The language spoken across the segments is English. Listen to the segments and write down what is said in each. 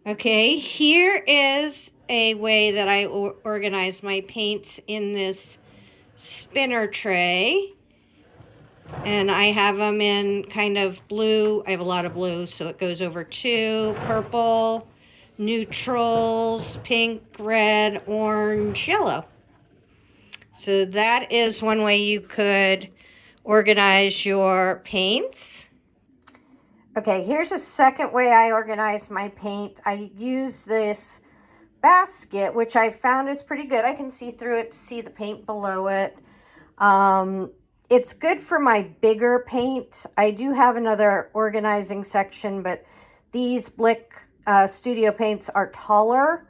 Okay, here is a way that I organize my paints in this spinner tray. And I have them in kind of blue. I have a lot of blue, so it goes over two, purple, neutrals, pink, red, orange, yellow. So that is one way you could organize your paints. Okay, here's a second way I organize my paint. I use this basket, which I found is pretty good. I can see through it to see the paint below it. It's good for my bigger paint. I do have another organizing section, but these Blick Studio paints are taller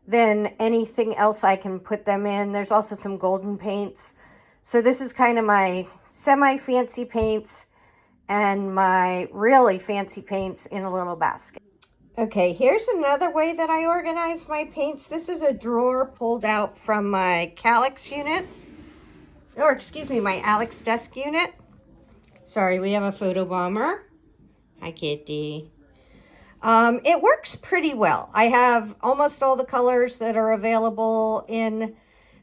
than anything else I can put them in. There's also some golden paints. So this is kind of my semi-fancy paints and my really fancy paints in a little basket. Okay, here's another way that I organize my paints. This is a drawer pulled out from my Kallax unit. Or excuse me, my Alex desk unit. Sorry, we have a photo bomber. Hi, kitty. It works pretty well. I have almost all the colors that are available in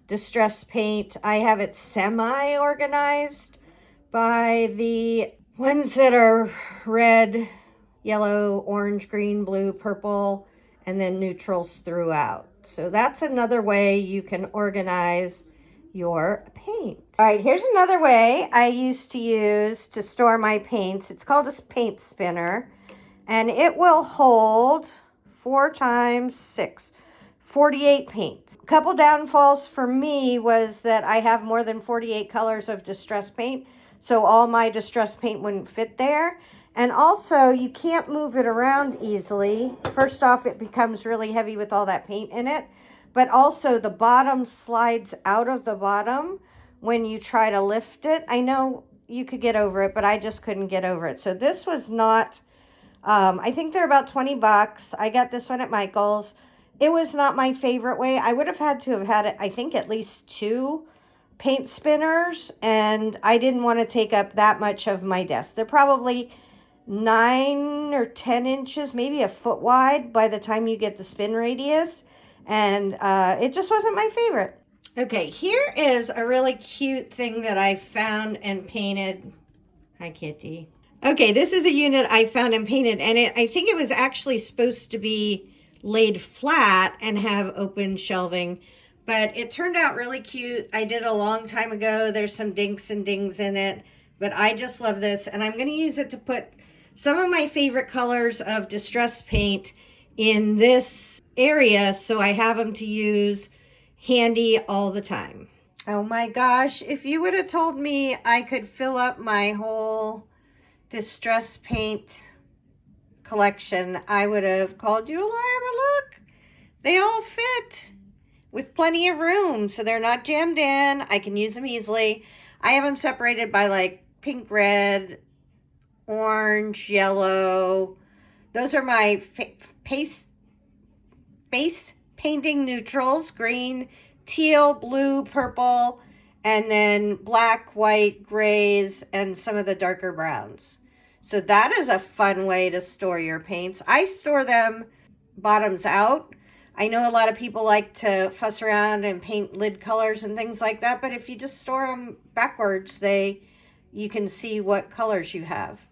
Distress Paint. I have it semi-organized by the ones that are red, yellow, orange, green, blue, purple, and then neutrals throughout. So that's another way you can organize your paint. All right, here's another way I used to use to store my paints. It's called a paint spinner, and it will hold 4 times 6, 48 paints. A couple downfalls for me was that I have more than 48 colors of Distress paint, so all my Distress paint wouldn't fit there. And also, you can't move it around easily. First off, it becomes really heavy with all that paint in it. But also, the bottom slides out of the bottom when you try to lift it. I know you could get over it, but I just couldn't get over it. So this was not, I think they're about 20 bucks. I got this one at Michael's. It was not my favorite way. I would have had to have had, I think, at least 2 paint spinners. And I didn't want to take up that much of my desk. They're probably 9 or 10 inches, maybe a foot wide by the time you get the spin radius. And it just wasn't my favorite. Okay, here is a really cute thing that I found and painted. Hi, kitty. Okay, this is a unit I found and painted, and I think it was actually supposed to be laid flat and have open shelving, but it turned out really cute. I did it a long time ago. There's some dinks and dings in it, but I just love this, and I'm going to use it to put some of my favorite colors of Distress paint in this area, so I have them to use handy all the time. Oh my gosh, if you would have told me I could fill up my whole Distress paint collection, I would have called you a liar. But look, they all fit with plenty of room, so they're not jammed in. I can use them easily. I have them separated by like pink, red, orange, yellow. Those are my base painting neutrals: green, teal, blue, purple, and then black, white, grays, and some of the darker browns. So that is a fun way to store your paints. I store them bottoms out. I know a lot of people like to fuss around and paint lid colors and things like that, but if you just store them backwards, you can see what colors you have.